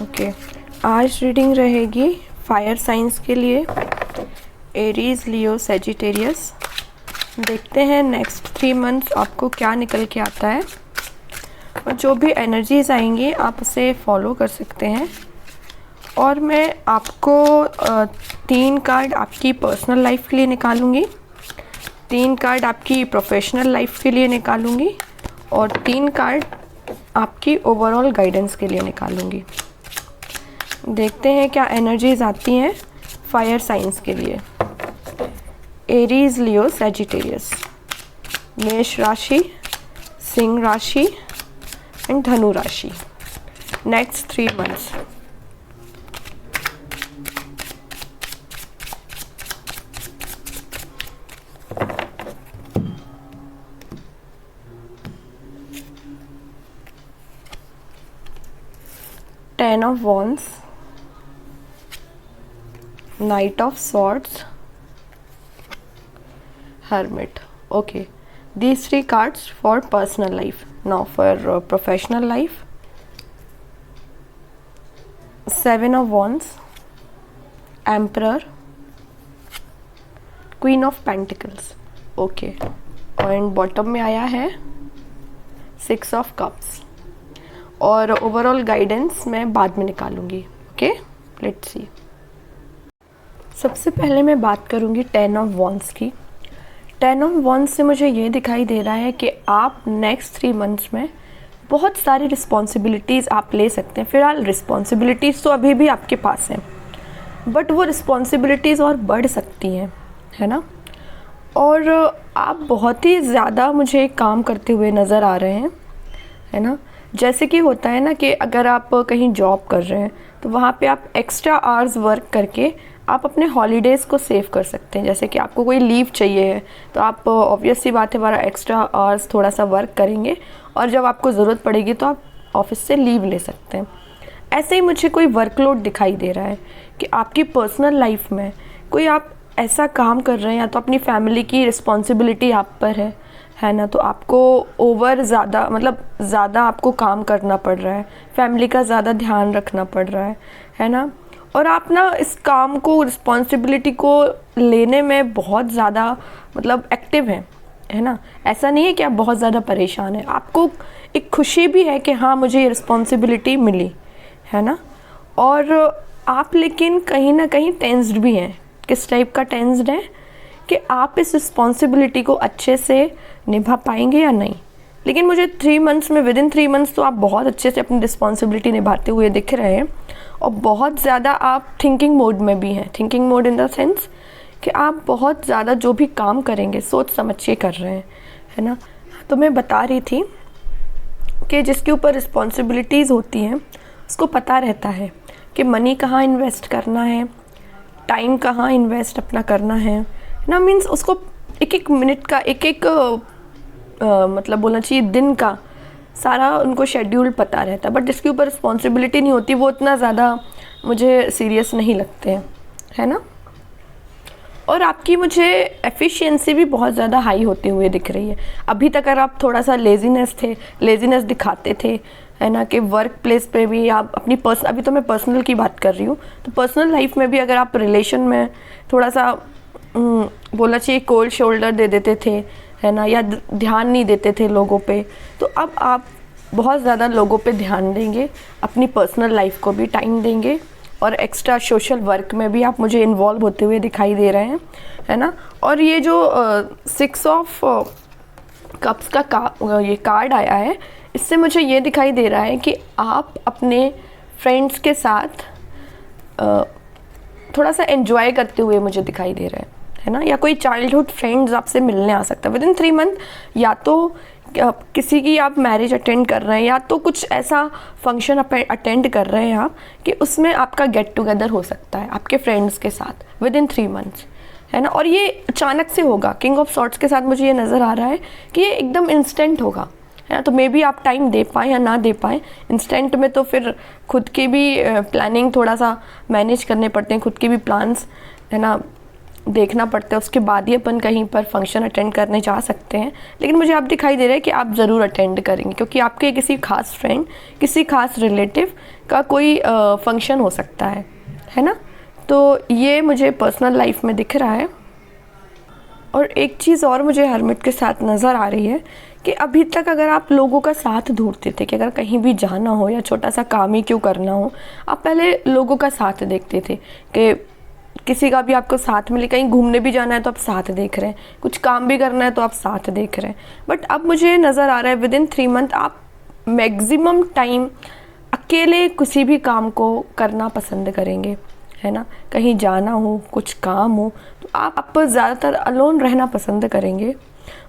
Okay, आज reading रहेगी fire science के लिए, एरीज, लियो, सेजिटेरियस। देखते हैं नेक्स्ट 3 मंथ्स आपको क्या निकल के आता है, और जो भी एनर्जीज आएंगी आप उसे फॉलो कर सकते हैं। और मैं आपको 3 कार्ड आपकी पर्सनल लाइफ के लिए निकालूंगी, 3 कार्ड आपकी प्रोफेशनल लाइफ के लिए निकालूंगी, और 3 कार्ड आपकी ओवरऑल गाइडेंस के लिए निकालूंगी। देखते हैं क्या एनर्जीज आती हैं फायर साइंस के लिए। एरीज, लियो, सेजिटेरियस, मेष राशि, सिंह राशि एंड धनु राशि, next 3 months. Ten of Wands, Knight of Swords, Hermit. Okay, these 3 cards for personal life. Now for professional life, 7 of Wands, Emperor, Queen of Pentacles. Okay, and bottom में आया है 6 of Cups. और overall guidance मैं बाद में निकालूंगी। Okay, let's सी। सबसे पहले मैं बात करूंगी 10 ऑफ वॉन्ड्स की। 10 ऑफ वॉन्ड्स से मुझे ये दिखाई दे रहा है कि आप नेक्स्ट 3 मंथ्स में बहुत सारी रिस्पॉन्सिबिलिटीज़ आप ले सकते हैं। फिलहाल रिस्पॉन्सिबिलिटीज़ तो अभी भी आपके पास हैं, बट वो रिस्पॉन्सिबिलिटीज़ और बढ़ सकती हैं, है ना। और आप बहुत ही ज़्यादा मुझे काम करते हुए नज़र आ रहे हैं, है ना। जैसे कि होता है ना कि अगर आप कहीं जॉब कर रहे हैं तो वहाँ पे आप एक्स्ट्रा आवर्स वर्क करके आप अपने हॉलीडेज़ को सेव कर सकते हैं। जैसे कि आपको कोई लीव चाहिए है तो आप ऑब्वियस सी बात है हमारा एक्स्ट्रा आवर्स थोड़ा सा वर्क करेंगे, और जब आपको ज़रूरत पड़ेगी तो आप ऑफिस से लीव ले सकते हैं। ऐसे ही मुझे कोई वर्कलोड दिखाई दे रहा है कि आपकी पर्सनल लाइफ में कोई आप ऐसा काम कर रहे हैं, या तो अपनी फैमिली की रिस्पॉन्सिबिलिटी आप पर है ना, तो आपको ओवर ज़्यादा ज़्यादा आपको काम करना पड़ रहा है, फैमिली का ज़्यादा ध्यान रखना पड़ रहा है ना। और आप ना इस काम को, रिस्पॉन्सिबिलिटी को लेने में बहुत ज़्यादा एक्टिव हैं, है ना। ऐसा नहीं है कि आप बहुत ज़्यादा परेशान हैं, आपको एक खुशी भी है कि हाँ मुझे ये रिस्पॉन्सिबिलिटी मिली, है ना। और आप लेकिन कहीं ना कहीं टेंस्ड भी हैं। किस टाइप का टेंस्ड है कि आप इस रिस्पॉन्सिबिलिटी को अच्छे से निभा पाएंगे या नहीं। लेकिन मुझे 3 मंथ्स में, विद इन 3 मंथ्स तो आप बहुत अच्छे से अपनी रिस्पॉन्सिबिलिटी निभाते हुए दिख रहे हैं, और बहुत ज़्यादा आप थिंकिंग मोड में भी हैं। Thinking mode in the sense कि आप बहुत ज़्यादा जो भी काम करेंगे सोच समझ के कर रहे हैं, है ना। तो मैं बता रही थी कि जिसके ऊपर रिस्पॉन्सिबिलिटीज़ होती हैं उसको पता रहता है कि मनी कहाँ इन्वेस्ट करना है, टाइम कहाँ इन्वेस्ट अपना करना है ना। मीन्स उसको एक एक मिनट का, एक एक बोलना चाहिए दिन का सारा उनको शेड्यूल पता रहता है। बट जिसके ऊपर रिस्पॉन्सिबिलिटी नहीं होती वो इतना ज़्यादा मुझे सीरियस नहीं लगते हैं, है ना। और आपकी मुझे एफिशिएंसी भी बहुत ज़्यादा हाई होती हुई दिख रही है। अभी तक अगर आप थोड़ा सा लेज़ीनेस दिखाते थे, है ना, कि वर्क प्लेस पे भी आप अपनी अभी तो मैं पर्सनल की बात कर रही हूँ, तो पर्सनल लाइफ में भी अगर आप रिलेशन में थोड़ा सा बोलना चाहिए कोल्ड शोल्डर दे देते थे, है ना, या ध्यान नहीं देते थे लोगों पे, तो अब आप बहुत ज़्यादा लोगों पे ध्यान देंगे, अपनी पर्सनल लाइफ को भी टाइम देंगे, और एक्स्ट्रा सोशल वर्क में भी आप मुझे इन्वॉल्व होते हुए दिखाई दे रहे हैं, है ना। और ये जो 6 ऑफ कप्स का ये कार्ड आया है, इससे मुझे ये दिखाई दे रहा है कि आप अपने फ्रेंड्स के साथ थोड़ा सा एंजॉय करते हुए मुझे दिखाई दे रहा है ना। या कोई चाइल्डहुड फ्रेंड्स आपसे मिलने आ सकता है विद इन 3 मंथ, या तो किसी की आप मैरिज अटेंड कर रहे हैं, या तो कुछ ऐसा फंक्शन अटेंड कर रहे हैं आप कि उसमें आपका गेट टुगेदर हो सकता है आपके फ्रेंड्स के साथ विद इन 3 मंथ्स, है ना। और ये अचानक से होगा। किंग ऑफ सॉर्ड्स के साथ मुझे ये नज़र आ रहा है कि ये एकदम इंस्टेंट होगा, है ना। तो मे बी आप टाइम दे पाएँ या ना दे पाएँ। इंस्टेंट में तो फिर खुद की भी प्लानिंग थोड़ा सा मैनेज करने पड़ते हैं, खुद के भी प्लान्स, है ना, देखना पड़ता है, उसके बाद ही अपन कहीं पर फंक्शन अटेंड करने जा सकते हैं। लेकिन मुझे अब दिखाई दे रहा है कि आप ज़रूर अटेंड करेंगे, क्योंकि आपके किसी खास फ्रेंड, किसी खास रिलेटिव का कोई फंक्शन हो सकता है ना। तो ये मुझे पर्सनल लाइफ में दिख रहा है। और एक चीज़ और मुझे हरमिट के साथ नज़र आ रही है कि अभी तक अगर आप लोगों का साथ ढूंढते थे कि अगर कहीं भी जाना हो या छोटा सा काम ही क्यों करना हो, आप पहले लोगों का साथ देखते थे कि किसी का भी आपको साथ मिले, कहीं घूमने भी जाना है तो आप साथ देख रहे हैं, कुछ काम भी करना है तो आप साथ देख रहे हैं। बट अब मुझे नज़र आ रहा है विदिन 3 मंथ आप मैक्सिमम टाइम अकेले किसी भी काम को करना पसंद करेंगे, है ना। कहीं जाना हो, कुछ काम हो, तो आप ज़्यादातर अलोन रहना पसंद करेंगे।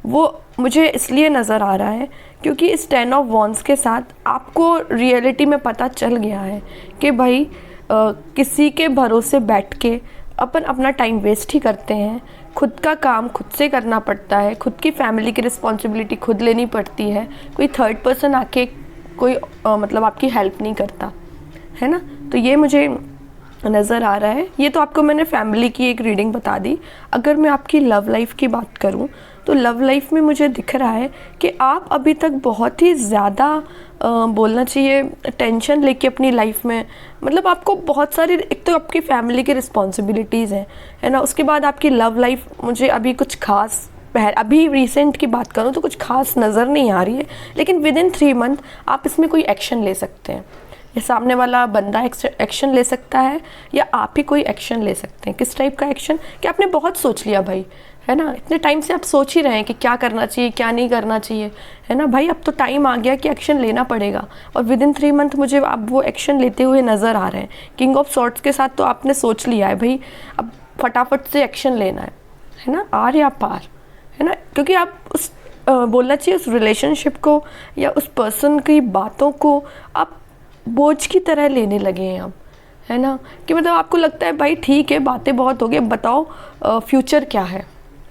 वो मुझे इसलिए नज़र आ रहा है क्योंकि इस 10 ऑफ वॉन्ड्स के साथ आपको रियलिटी में पता चल गया है कि भाई किसी के भरोसे बैठ के अपन अपना टाइम वेस्ट ही करते हैं। खुद का काम खुद से करना पड़ता है, खुद की फैमिली की रिस्पॉन्सिबिलिटी खुद लेनी पड़ती है। कोई थर्ड पर्सन आके कोई मतलब आपकी हेल्प नहीं करता, है ना। तो ये मुझे नज़र आ रहा है। ये तो आपको मैंने फैमिली की एक रीडिंग बता दी। अगर मैं आपकी लव लाइफ की बात करूं तो लव लाइफ में मुझे दिख रहा है कि आप अभी तक बहुत ही ज़्यादा बोलना चाहिए टेंशन लेके अपनी लाइफ में, मतलब आपको बहुत सारी, एक तो आपकी फैमिली की रिस्पॉन्सिबिलिटीज़ हैं, है ना। उसके बाद आपकी लव लाइफ मुझे अभी कुछ खास अभी रिसेंट की बात करूं तो कुछ खास नज़र नहीं आ रही है। लेकिन विदिन 3 मंथ आप इसमें कोई एक्शन ले सकते हैं। या सामने वाला बंदा एक्शन ले सकता है या आप ही कोई एक्शन ले सकते हैं। किस टाइप का एक्शन कि आपने बहुत सोच लिया भाई, है ना। इतने टाइम से आप सोच ही रहे हैं कि क्या करना चाहिए, क्या नहीं करना चाहिए, है ना। भाई अब तो टाइम आ गया कि एक्शन लेना पड़ेगा। और विदिन 3 मंथ मुझे आप वो एक्शन लेते हुए नज़र आ रहे हैं। किंग ऑफ सॉर्ड्स के साथ तो आपने सोच लिया है भाई, अब फटाफट से एक्शन लेना है ना। आर या पार, है ना। क्योंकि आप उस बोलना चाहिए उस रिलेशनशिप को या उस पर्सन की बातों को आप बोझ की तरह लेने लगे हैं अब, है ना। कि मतलब आपको लगता है भाई ठीक है, बातें बहुत हो गई, अब बताओ फ्यूचर क्या है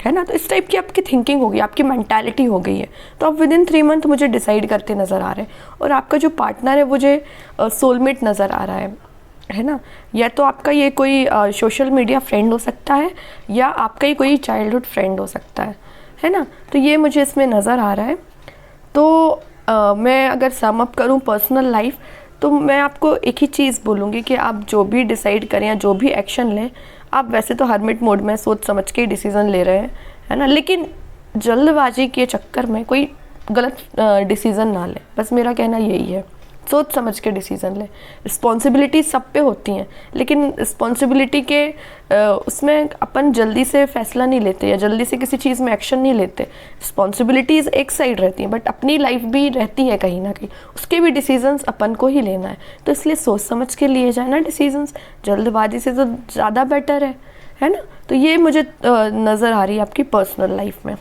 ना। तो इस टाइप की आपकी थिंकिंग होगी, आपकी मेंटालिटी हो गई है। तो आप विदिन 3 मंथ मुझे डिसाइड करते नज़र आ रहे हैं। और आपका जो पार्टनर है मुझे सोलमेट नज़र आ रहा है ना। या तो आपका ये कोई सोशल मीडिया फ्रेंड हो सकता है या आपका ही कोई चाइल्डहुड फ्रेंड हो सकता है ना। तो ये मुझे इसमें नज़र आ रहा है। तो मैं अगर सम अप करूँ पर्सनल लाइफ, तो मैं आपको एक ही चीज़ बोलूँगी कि आप जो भी डिसाइड करें या जो भी एक्शन लें, आप वैसे तो हरमिट मोड में सोच समझ के डिसीज़न ले रहे हैं, है ना। लेकिन जल्दबाजी के चक्कर में कोई गलत डिसीज़न ना लें, बस मेरा कहना यही है। सोच समझ के डिसीज़न लें। रिस्पॉन्सिबिलिटी सब पे होती हैं, लेकिन रिस्पॉन्सिबिलिटी के उसमें अपन जल्दी से फैसला नहीं लेते या जल्दी से किसी चीज़ में एक्शन नहीं लेते। रिस्पॉन्सिबिलिटीज़ एक साइड रहती हैं, बट अपनी लाइफ भी रहती है कहीं ना कहीं, उसके भी डिसीजंस अपन को ही लेना है। तो इसलिए सोच समझ के लिए जाए ना डिसीजंस, जल्दबाजी से तो ज़्यादा बेटर है ना। तो ये मुझे नज़र आ रही है आपकी पर्सनल लाइफ में।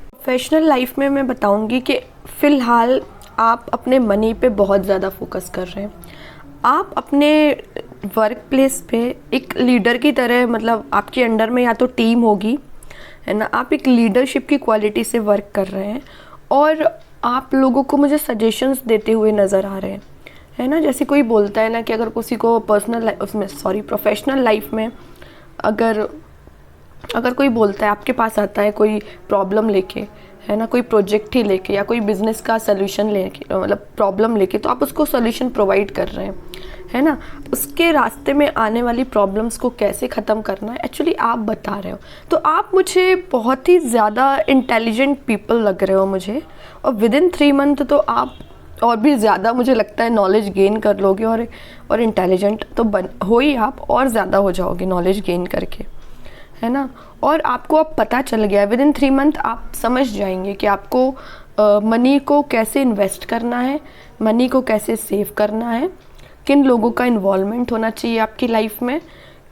प्रोफेशनल लाइफ में मैं बताऊँगी कि फ़िलहाल आप अपने मनी पे बहुत ज़्यादा फोकस कर रहे हैं। आप अपने वर्क प्लेस पे एक लीडर की तरह, मतलब आपके अंडर में या तो टीम होगी, है ना। आप एक लीडरशिप की क्वालिटी से वर्क कर रहे हैं और आप लोगों को मुझे सजेशंस देते हुए नज़र आ रहे हैं, है ना। जैसे कोई बोलता है ना कि अगर किसी को प्रोफेशनल लाइफ में अगर कोई बोलता है, आपके पास आता है कोई प्रॉब्लम लेके, है ना, कोई प्रोजेक्ट ही लेके या कोई बिज़नेस का सलूशन लेके, मतलब प्रॉब्लम लेके, तो आप उसको सलूशन प्रोवाइड कर रहे हैं, है ना। उसके रास्ते में आने वाली प्रॉब्लम्स को कैसे ख़त्म करना है एक्चुअली आप बता रहे हो। तो आप मुझे बहुत ही ज़्यादा इंटेलिजेंट पीपल लग रहे हो मुझे। और विदिन 3 मंथ तो आप और भी ज़्यादा मुझे लगता है नॉलेज गेन कर लोगे और इंटेलिजेंट तो हो ही, आप और ज़्यादा हो जाओगे नॉलेज गेन करके, है ना। और आपको अब पता चल गया है, विदिन 3 मंथ आप समझ जाएंगे कि आपको मनी को कैसे इन्वेस्ट करना है, मनी को कैसे सेव करना है, किन लोगों का इन्वॉल्वमेंट होना चाहिए आपकी लाइफ में,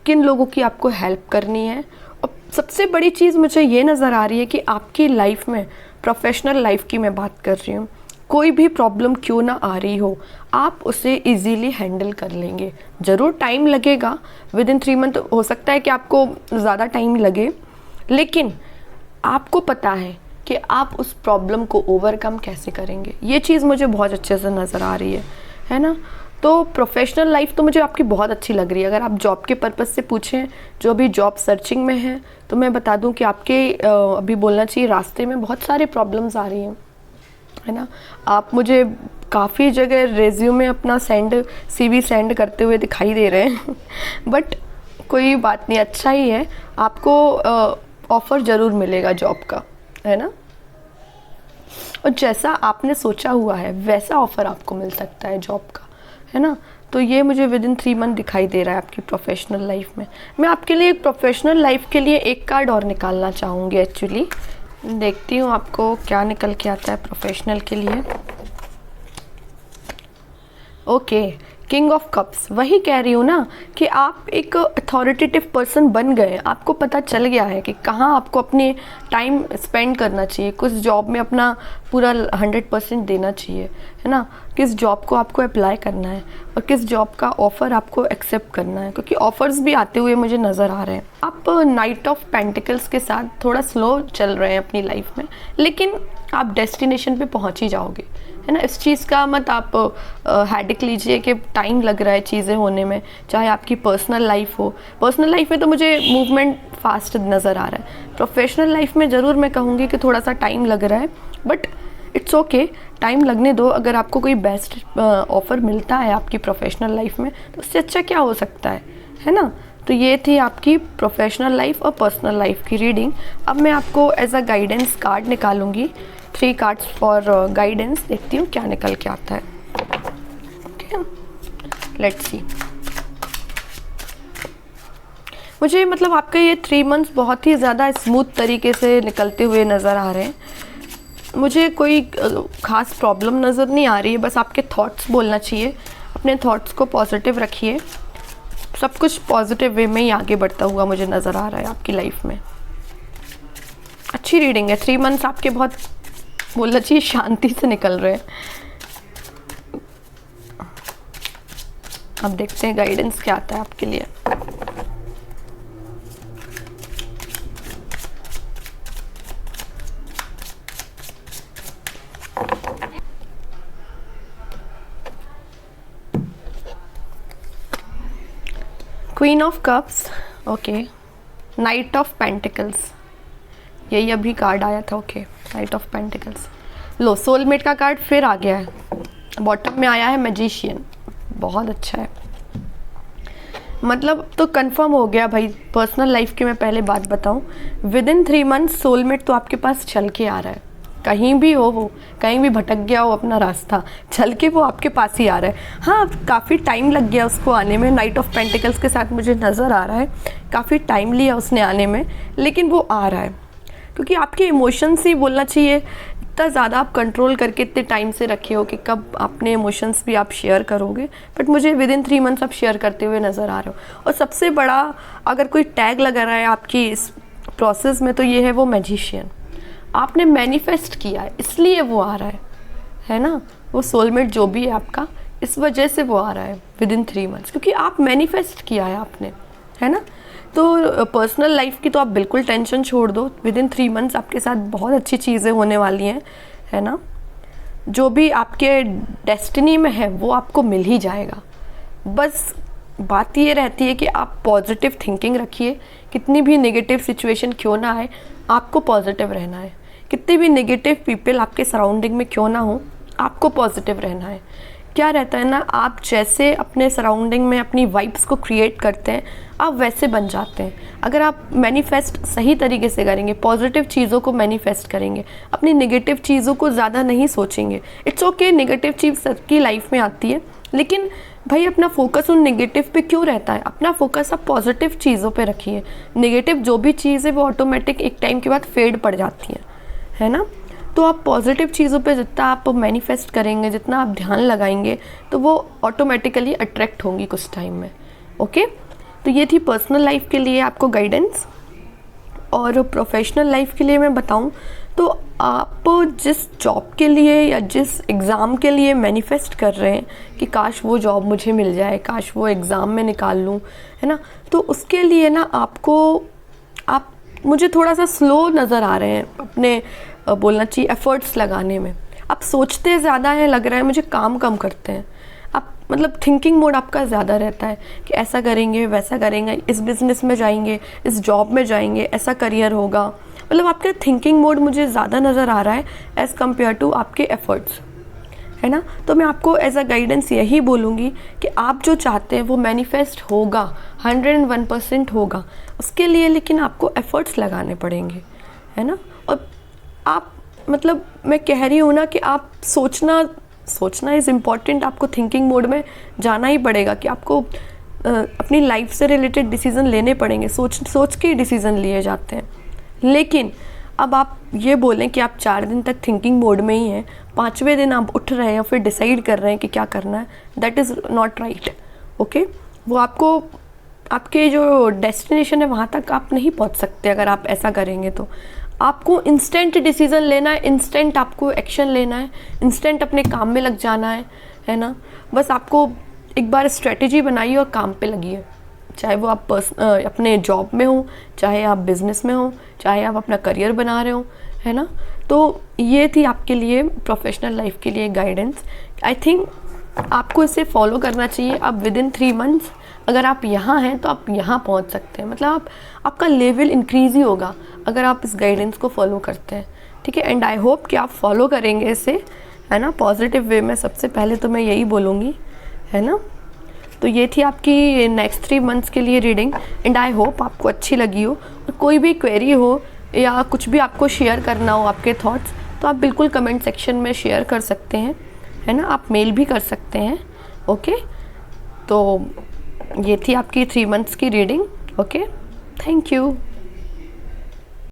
किन लोगों की आपको हेल्प करनी है। और सबसे बड़ी चीज़ मुझे ये नज़र आ रही है कि आपकी लाइफ में, प्रोफेशनल लाइफ की मैं बात कर रही हूँ, कोई भी प्रॉब्लम क्यों ना आ रही हो, आप उसे इजीली हैंडल कर लेंगे। ज़रूर टाइम लगेगा, विदिन 3 मंथ हो सकता है कि आपको ज़्यादा टाइम लगे, लेकिन आपको पता है कि आप उस प्रॉब्लम को ओवरकम कैसे करेंगे। ये चीज़ मुझे बहुत अच्छे से नज़र आ रही है है ना। तो प्रोफेशनल लाइफ तो मुझे आपकी बहुत अच्छी लग रही है। अगर आप जॉब के पर्पज़ से पूछें, जो अभी जॉब सर्चिंग में है, तो मैं बता दूं कि आपके अभी बोलना चाहिए रास्ते में बहुत सारे प्रॉब्लम्स आ रही हैं, है ना। आप मुझे काफ़ी जगह रेज्यूमे अपना CV सेंड करते हुए दिखाई दे रहे हैं बट कोई बात नहीं, अच्छा ही है, आपको ऑफ़र ज़रूर मिलेगा जॉब का, है ना। और जैसा आपने सोचा हुआ है वैसा ऑफ़र आपको मिल सकता है जॉब का, है ना। तो ये मुझे विद इन 3 मंथ दिखाई दे रहा है आपकी प्रोफेशनल लाइफ में। मैं आपके लिए एक प्रोफेशनल लाइफ के लिए एक कार्ड और निकालना चाहूँगी एक्चुअली। देखती हूँ आपको क्या निकल के आता है प्रोफेशनल के लिए। Okay, king of cups. वही कह रही हूँ ना कि आप एक अथॉरिटेटिव पर्सन बन गए, आपको पता चल गया है कि कहाँ आपको अपने टाइम स्पेंड करना चाहिए, कुछ जॉब में अपना पूरा 100% देना चाहिए, है ना। किस जॉब को आपको अप्लाई करना है और किस जॉब का ऑफ़र आपको एक्सेप्ट करना है, क्योंकि ऑफ़र्स भी आते हुए मुझे नज़र आ रहे हैं। आप नाइट ऑफ पेंटिकल्स के साथ थोड़ा स्लो चल रहे हैं अपनी लाइफ में, लेकिन आप डेस्टिनेशन पे पहुंच ही जाओगे, है ना। इस चीज़ का मत आप हेडेक लीजिए कि टाइम लग रहा है चीज़ें होने में, चाहे आपकी पर्सनल लाइफ हो। पर्सनल लाइफ में तो मुझे मूवमेंट फास्ट नज़र आ रहा है, प्रोफेशनल लाइफ में ज़रूर मैं कहूँगी कि थोड़ा सा टाइम लग रहा है, बट इट्स ओके, टाइम लगने दो। अगर आपको कोई बेस्ट ऑफ़र मिलता है आपकी प्रोफेशनल लाइफ में तो उससे अच्छा क्या हो सकता है ना। तो ये थी आपकी प्रोफेशनल लाइफ और पर्सनल लाइफ की रीडिंग। अब मैं आपको एज अ गाइडेंस कार्ड निकालूंगी, 3 कार्ड्स फॉर गाइडेंस। देखती हूँ क्या निकल के आता है। Okay, let's see. मुझे मतलब आपके ये 3 मंथ्स बहुत ही ज़्यादा स्मूथ तरीके से निकलते हुए नज़र आ रहे हैं। मुझे कोई ख़ास प्रॉब्लम नज़र नहीं आ रही है, बस आपके थॉट्स बोलना चाहिए। अपने थॉट्स को पॉजिटिव रखिए, सब कुछ पॉजिटिव वे में ही आगे बढ़ता हुआ मुझे नज़र आ रहा है आपकी लाइफ में। अच्छी रीडिंग है। 3 मंथ्स आपके बहुत बोलना चाहिए शांति से निकल रहे हैं। अब देखते हैं गाइडेंस क्या आता है आपके लिए। Queen of cups, okay, night of pentacles, यही अभी कार्ड आया था। Okay, night of pentacles. Low, soulmate का कार्ड फिर आ गया है। बॉटम में आया है मैजिशियन, बहुत अच्छा है। मतलब तो कंफर्म हो गया भाई। पर्सनल लाइफ की मैं पहले बात बताऊं, विद इन 3 मंथ्स सोलमेट तो आपके पास चल के आ रहा है। कहीं भी हो वो, कहीं भी भटक गया हो अपना रास्ता, चल के वो आपके पास ही आ रहा है। हाँ, काफ़ी टाइम लग गया उसको आने में। नाइट ऑफ पेंटिकल्स के साथ मुझे नज़र आ रहा है काफ़ी टाइम लिया उसने आने में, लेकिन वो आ रहा है क्योंकि आपके इमोशंस ही बोलना चाहिए। इतना ज़्यादा आप कंट्रोल करके इतने टाइम से रखे हो कि कब अपने इमोशंस भी आप शेयर करोगे, बट मुझे विद इन 3 मंथ्स आप शेयर करते हुए नज़र आ रहे हो। और सबसे बड़ा अगर कोई टैग लगा रहा है आपकी इस प्रोसेस में तो ये है वो मैजिशियन। आपने मैनिफेस्ट किया है इसलिए वो आ रहा है ना। वो सोलमेट जो भी है आपका, इस वजह से वो आ रहा है विद इन 3 मंथ्स, क्योंकि आप मैनिफेस्ट किया है आपने, है ना। तो पर्सनल लाइफ की तो आप बिल्कुल टेंशन छोड़ दो। विद इन 3 मंथ्स आपके साथ बहुत अच्छी चीज़ें होने वाली हैं, है ना। जो भी आपके डेस्टिनी में है वो आपको मिल ही जाएगा। बस बात ये रहती है कि आप पॉजिटिव थिंकिंग रखिए। कितनी भी नेगेटिव सिचुएशन क्यों ना आए, आपको पॉजिटिव रहना है। कितने भी नेगेटिव पीपल आपके सराउंडिंग में क्यों ना हो, आपको पॉजिटिव रहना है। क्या रहता है ना, आप जैसे अपने सराउंडिंग में अपनी वाइब्स को क्रिएट करते हैं, आप वैसे बन जाते हैं। अगर आप मैनिफेस्ट सही तरीके से करेंगे, पॉजिटिव चीज़ों को मैनिफेस्ट करेंगे, अपनी नेगेटिव चीज़ों को ज़्यादा नहीं सोचेंगे। इट्स ओके, नेगेटिव चीज़ सबकी लाइफ में आती है, लेकिन भाई अपना फोकस उन नेगेटिव पे क्यों रहता है। अपना फोकस आप पॉजिटिव चीज़ों पे रखिए। नेगेटिव जो भी चीज़ है वो ऑटोमेटिक एक टाइम के बाद फेड पड़ जाती है ना। तो आप पॉजिटिव चीज़ों पे जितना आप मैनिफेस्ट करेंगे, जितना आप ध्यान लगाएंगे, तो वो ऑटोमेटिकली अट्रैक्ट होंगी कुछ टाइम में। ओके, तो ये थी पर्सनल लाइफ के लिए आपको गाइडेंस। और प्रोफेशनल लाइफ के लिए मैं बताऊं तो आप जिस जॉब के लिए या जिस एग्ज़ाम के लिए मैनिफेस्ट कर रहे हैं कि काश वो जॉब मुझे मिल जाए, काश वो एग्ज़ाम में निकाल लूँ, है ना, तो उसके लिए ना आप मुझे थोड़ा सा स्लो नज़र आ रहे हैं अपने बोलना चाहिए एफ़र्ट्स लगाने में। आप सोचते ज़्यादा हैं, लग रहा है मुझे काम कम करते हैं। आप मतलब थिंकिंग मोड आपका ज़्यादा रहता है कि ऐसा करेंगे, वैसा करेंगे, इस बिज़नेस में जाएंगे, इस जॉब में जाएंगे, ऐसा करियर होगा। मतलब आपका थिंकिंग मोड मुझे ज़्यादा नज़र आ रहा है एज़ कम्पेयर टू आपके एफ़र्ट्स, है ना। तो मैं आपको एज अ गाइडेंस यही बोलूँगी कि आप जो चाहते हैं वो मैनिफेस्ट होगा, 101% होगा। उसके लिए लेकिन आपको एफ़र्ट्स लगाने पड़ेंगे, है ना। और आप मतलब मैं कह रही हूँ ना कि आप सोचना इज़ इम्पॉर्टेंट। आपको थिंकिंग मोड में जाना ही पड़ेगा कि आपको अपनी लाइफ से रिलेटेड डिसीज़न लेने पड़ेंगे। सोच के डिसीज़न लिए जाते हैं। लेकिन अब आप ये बोलें कि आप 4 दिन तक थिंकिंग मोड में ही हैं, 5वें दिन आप उठ रहे हैं और फिर डिसाइड कर रहे हैं कि क्या करना है, that is not right. Okay, वो आपको आपके जो डेस्टिनेशन है वहाँ तक आप नहीं पहुँच सकते अगर आप ऐसा करेंगे। तो आपको इंस्टेंट डिसीज़न लेना है, इंस्टेंट आपको एक्शन लेना है, इंस्टेंट अपने काम में लग जाना है ना। बस आपको एक बार स्ट्रेटेजी बनाइए और काम पे लगिए, चाहे वो आप अपने जॉब में हो, चाहे आप बिज़नेस में हो, चाहे आप अपना करियर बना रहे हो, है ना। तो ये थी आपके लिए प्रोफेशनल लाइफ के लिए गाइडेंस। आई थिंक आपको इसे फॉलो करना चाहिए। अब विदिन 3 मंथ्स अगर आप यहाँ हैं तो आप यहाँ पहुँच सकते हैं। मतलब आपका लेवल इंक्रीज़ ही होगा अगर आप इस गाइडेंस को फॉलो करते हैं, ठीक है। एंड आई होप कि आप फॉलो करेंगे इसे, है ना, पॉजिटिव वे में। सबसे पहले तो मैं यही बोलूँगी, है ना। तो ये थी आपकी नेक्स्ट 3 मंथ्स के लिए रीडिंग एंड आई होप आपको अच्छी लगी हो। और कोई भी क्वेरी हो या कुछ भी आपको शेयर करना हो, आपके थॉट्स, तो आप बिल्कुल कमेंट सेक्शन में शेयर कर सकते हैं, है ना। आप मेल भी कर सकते हैं। ओके, तो ये थी आपकी 3 मंथ्स की रीडिंग। Okay, thank you.